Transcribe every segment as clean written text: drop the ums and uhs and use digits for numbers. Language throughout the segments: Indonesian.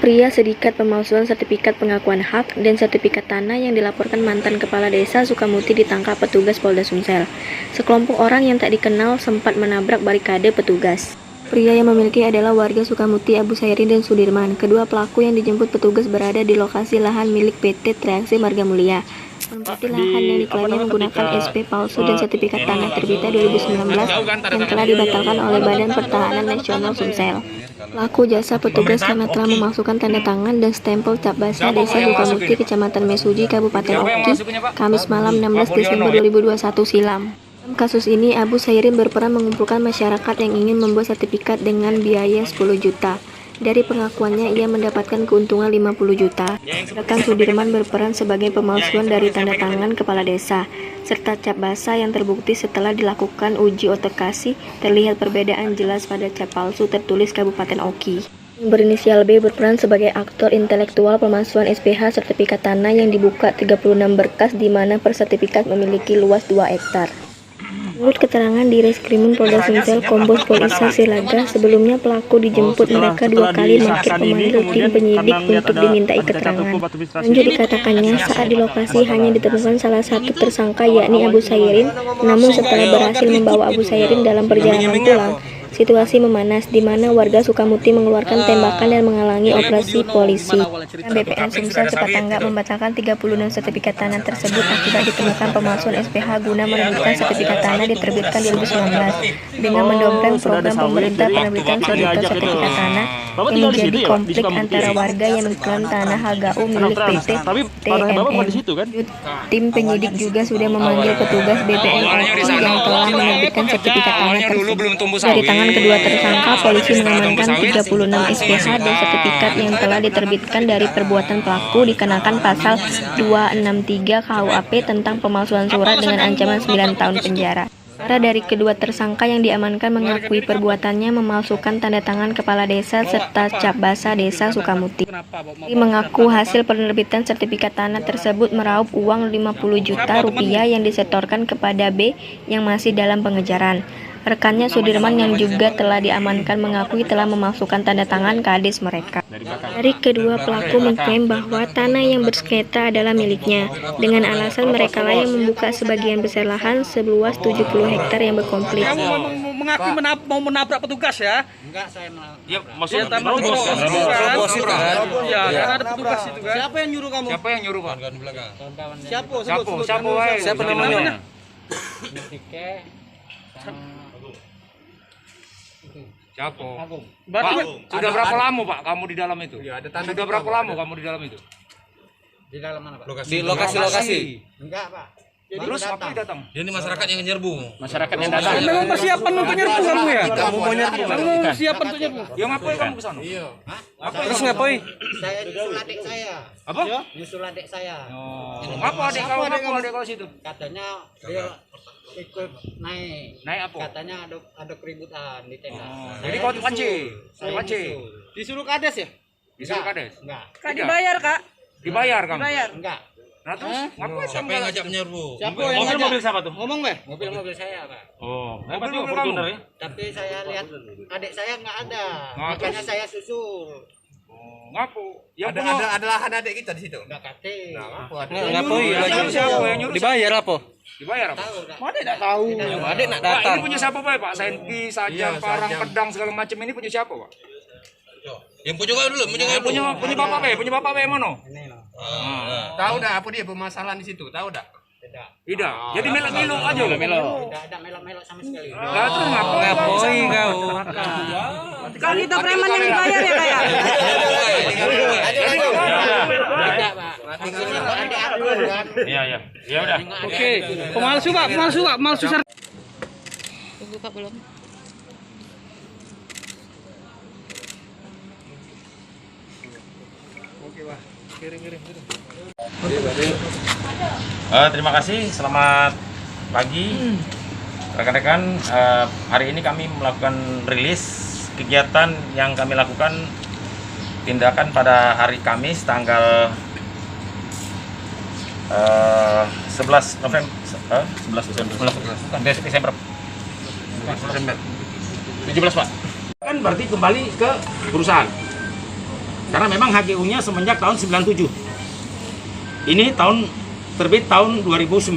Pria sedikat pemalsuan sertifikat pengakuan hak dan sertifikat tanah yang dilaporkan mantan kepala desa Sukamuti ditangkap petugas Polda Sumsel. Sekelompok orang yang tak dikenal sempat menabrak barikade petugas. Pria yang memiliki adalah warga Sukamuti, Abu Sairin dan Sudirman. Kedua pelaku yang dijemput petugas berada di lokasi lahan milik PT Triaksi Marga Mulia. Menempati lahan yang diklaimnya menggunakan SP palsu dan sertifikat tanah terbitnya 2019 yang telah dibatalkan oleh Badan Pertahanan Nasional Sumsel. Pelaku jasa petugas karena telah memasukkan tanda tangan dan stempel cap basah Desa Sukamuti, Kecamatan Mesuji, Kabupaten Oki, Kamis malam 16 Desember 2021 silam. Dalam kasus ini, Abu Sairin berperan mengumpulkan masyarakat yang ingin membuat sertifikat dengan biaya 10 juta. Dari pengakuannya, ia mendapatkan keuntungan 50 juta. Sedangkan Sudirman berperan sebagai pemalsuan dari tanda tangan kepala desa, serta cap basah yang terbukti setelah dilakukan uji ototkasi, terlihat perbedaan jelas pada cap palsu tertulis Kabupaten Oki. Yang berinisial B berperan sebagai aktor intelektual pemalsuan SPH sertifikat tanah yang dibuka 36 berkas di mana per sertifikat memiliki luas 2 hektar. Menurut keterangan di Reskrimum Polda Sumsel Kombes Pol Isa Silaga, sebelumnya pelaku dijemput mereka 2 kali memanggil pemanggil tim penyidik untuk dimintai keterangan. Lanjut dikatakannya, saat di lokasi hanya ditemukan salah satu tersangka yakni Abu Sairin, namun setelah berhasil membawa Abu Sairin dalam perjalanan pulang, situasi memanas di mana warga Sukamuti mengeluarkan tembakan dan menghalangi operasi polisi. BPN Sumsel cepat tanggap membatalkan 36 sertifikat tanah tersebut akibat ditemukan pemalsuan SPH guna menerbitkan sertifikat tanah diterbitkan 2019 dengan mendompleng program pemerintah penerbitan sejuta sertifikat tanah yang menjadi konflik antara warga yang mengklaim tanah HGU milik PT TNM. Tim penyidik juga sudah memanggil petugas BPN Oki yang telah menerbitkan sertifikat tanah tersebut. Dari tangan kedua tersangka, polisi mengamankan 36 SPH dan sertifikat yang telah diterbitkan dari perbuatan pelaku dikenakan pasal 263 KUHP tentang pemalsuan surat dengan ancaman 9 tahun penjara. Para dari kedua tersangka yang diamankan mengakui perbuatannya memalsukan tanda tangan kepala desa serta cap basah Desa Sukamuti. Ia mengaku hasil penerbitan sertifikat tanah tersebut meraup uang 50 juta rupiah yang disetorkan kepada B yang masih dalam pengejaran. Rekannya Sudirman yang juga telah diamankan mengakui telah memasukkan tanda tangan kades mereka. Dari kedua pelaku mengklaim bahwa tanah yang bersengketa adalah miliknya, dengan alasan mereka lah yang membuka sebagian besar lahan seluas 70 hektar yang berkonflik. Kamu mengaku mau menabrak petugas ya? Enggak, saya ya maksudnya terobos itu kan? Ya, karena ada petugas itu kan. Siapa yang nyuruh kamu? Siapa yang nyuruh, Pak? Siapa namanya? Siapa? Pak, sudah berapa lama Pak kamu di dalam itu? Ya, sudah berapa lama kamu di dalam itu? Di dalam mana Pak? Di lokasi. Enggak Pak. Terus apa datang? Ini masyarakat yang nyerbu. Masyarakat yang datang. Memang persiapan untuk nyerbu kamu ya? Kamu mau nyerbu. Kamu persiapan untuk nyerbu. Ya ngapain kamu ke sana? Iya. Terus ngapain? Saya nyusul adik saya. Apa? Nyusul adik saya. Oh. Ngapa adik kau situ? Katanya dia ikut naik. Naik apa? Katanya ada keributan di tenda. Jadi kau pancing. Disuruh kades ya? Disuruh kades? Enggak. Kak dibayar Kak? Dibayar kamu? Dibayar. Enggak. Nah terus ngapain Siapa yang ngajak menyerbu? Siapa yang ngajak? Mobil siapa tuh? Ngomong weh. Mobil saya Pak. Oh, mobil kamu ya? Tapi saya lihat adik saya nggak ada. Makanya saya susul. Ngapu? Ada lahan adik kita di situ. Enggak kate. Siapa yang nyuruh? Dibayar apa? Dibayar apa? Mana enggak tahu. Adik nak Pak, datang. ini punya siapa Pak? Senpi, Sajam, Parang, Pedang segala macam ini punya siapa Pak? Yang punya kau dulu, Punya bapak Pak mana? Tahu dah apa dia permasalahan di situ? Tahu dah? Tidak. Jadi melok-melok aja. Tidak ada melok-melok sama sekali. Lah terus ngapain kau? Kalau kita preman yang dibayar ya Kak ya? Tidak Pak. Maksudnya ada aturan kan. Iya. Ya udah. Oke. Pemalsu Pak, pemalsu. Tunggu Pak belum. Terima kasih, selamat pagi rekan-rekan. Hari ini kami melakukan rilis kegiatan yang kami lakukan tindakan pada hari Kamis tanggal 11 Desember 17 Pak. Kan berarti kembali ke perusahaan. Karena memang HGU-nya semenjak tahun 97. Ini terbit tahun 2019,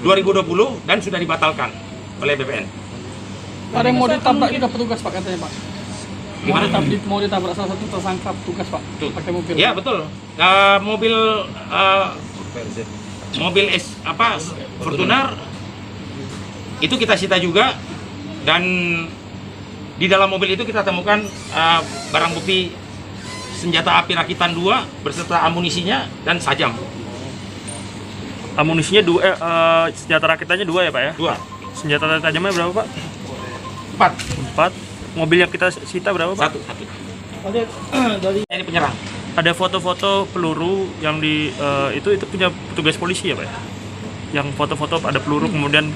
2020 dan sudah dibatalkan oleh BPN. Ada yang mau ditabrak juga petugas Pak katanya Pak. Gimana? Mau ditabrak salah satu tersangka petugas Pak. Pakai mobil. Ya betul. Mobil Fortuner itu kita sita juga, dan di dalam mobil itu kita temukan barang bukti senjata api rakitan 2 beserta amunisinya dan sajam. Amunisinya 2, senjata rakitannya 2 ya Pak ya? 2. Senjata tajamnya berapa Pak? 4. 4. Mobil yang kita sita berapa Pak? 1. Ini penyerang. Ada foto-foto peluru yang itu punya petugas polisi ya Pak ya? Yang foto-foto ada peluru kemudian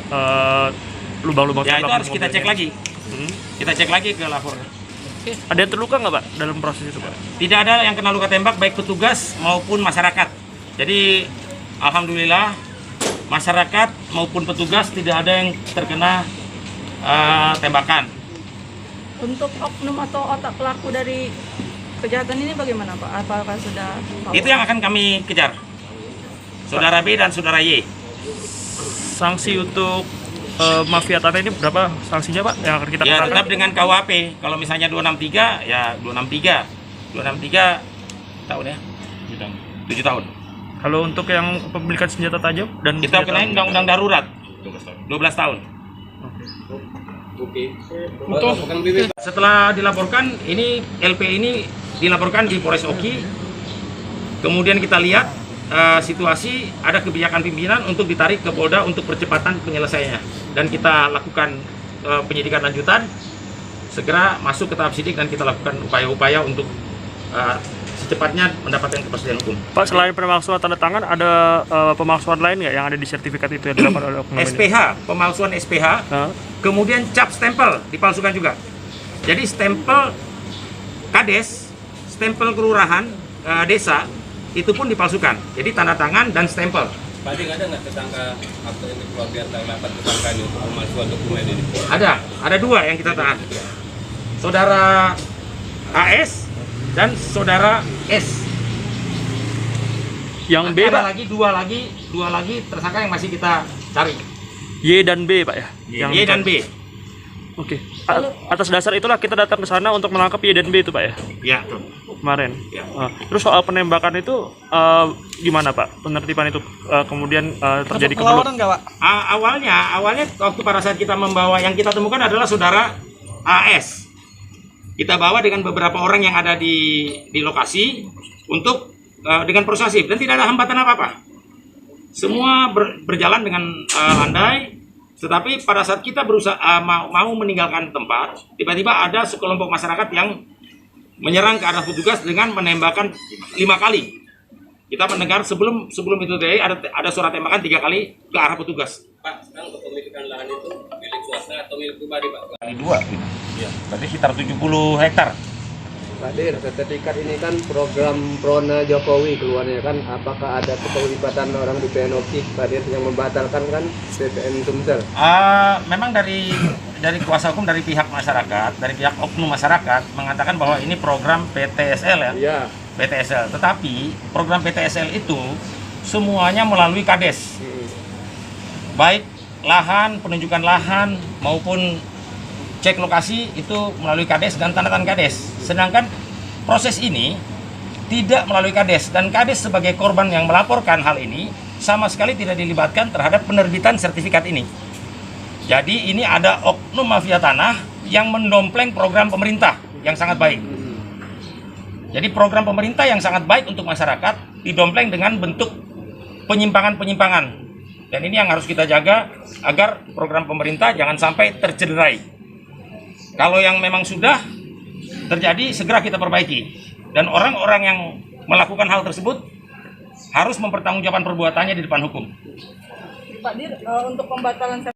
lubang-lubang Ya itu tembak harus di kita mobilnya. cek lagi. Kita cek lagi ke lapor. Ada yang terluka nggak Pak dalam proses itu Pak? Tidak ada yang kena luka tembak baik petugas maupun masyarakat. Jadi alhamdulillah masyarakat maupun petugas tidak ada yang terkena tembakan. Untuk oknum atau otak pelaku dari kejahatan ini bagaimana Pak? Apakah sudah tahu? Itu yang akan kami kejar. Saudara B dan saudara Y. Sanksi untuk mafia tanah ini berapa sanksinya Pak yang akan kita Ya kenakan? tetap dengan KUHP. Kalau misalnya 263 ya 263. 263 tahun ya. 7 tahun. Kalau untuk yang pemilikan senjata tajam dan Kita senjata- kenain undang-undang darurat. 12 tahun. Setelah dilaporkan, ini LP ini dilaporkan di Polres Oki. Kemudian kita lihat situasi, ada kebijakan pimpinan untuk ditarik ke Polda untuk percepatan penyelesaiannya. Dan kita lakukan penyidikan lanjutan, segera masuk ke tahap sidik dan kita lakukan upaya-upaya untuk secepatnya mendapatkan kepastian hukum. Pak, selain pemalsuan tanda tangan, ada pemalsuan lain nggak yang ada di sertifikat itu yang dilakukan oleh oknum ini? SPH, pemalsuan SPH, Hah? kemudian cap stempel dipalsukan juga. Jadi stempel kades, stempel kelurahan, desa, itu pun dipalsukan. Jadi tanda tangan dan stempel. Pak Ding, ada nggak tersangka atau yang keluarga terdapat tersangka ini untuk pemalsuan dokumen ini? Ada 2 yang kita tahan. Saudara AS dan saudara S. Yang B Ada Pak, lagi dua lagi tersangka yang masih kita cari. Y dan B Pak ya? Y dan B. Oke. Atas dasar itulah kita datang ke sana untuk menangkap Y dan B itu Pak ya? Ya, tuh. Kemarin. Ya. Terus soal penembakan itu gimana Pak? Penertiban itu kemudian terjadi Perlawanan kemelut. nggak Pak? Awalnya waktu pada saat kita membawa, yang kita temukan adalah saudara AS. Kita bawa dengan beberapa orang yang ada di lokasi untuk dengan persuasif dan tidak ada hambatan apa-apa. Semua berjalan dengan landai, tetapi pada saat kita berusaha mau meninggalkan tempat, tiba-tiba ada sekelompok masyarakat yang menyerang ke arah petugas dengan menembakkan 5 kali. Kita mendengar sebelum itu tadi ada suara tembakan 3 kali ke arah petugas. Pak, sekarang kepemilikan lahan itu milik swasta atau milik pribadi Pak? Kali 2, ya. Berarti sekitar 70 hektar. Pak Dir, sertifikat ini kan program Prona Jokowi keluarnya kan, apakah ada keterlibatan orang di PNOP Pak Dir yang membatalkan kan BPN Sumsel? Memang dari kuasa hukum, dari pihak masyarakat, dari pihak oknum masyarakat mengatakan bahwa ini program PTSL ya. Iya. PTSL. Tetapi program PTSL itu semuanya melalui Kades. Baik lahan, penunjukan lahan maupun cek lokasi itu melalui Kades dan tanda tangan Kades. Sedangkan proses ini tidak melalui Kades, dan Kades sebagai korban yang melaporkan hal ini sama sekali tidak dilibatkan terhadap penerbitan sertifikat ini. Jadi ini ada oknum mafia tanah yang mendompleng program pemerintah yang sangat baik. Jadi program pemerintah yang sangat baik untuk masyarakat didompleng dengan bentuk penyimpangan-penyimpangan. Dan ini yang harus kita jaga agar program pemerintah jangan sampai tercederai. Kalau yang memang sudah terjadi, segera kita perbaiki. Dan orang-orang yang melakukan hal tersebut harus mempertanggungjawabkan perbuatannya di depan hukum. Pak Dir, untuk pembatalan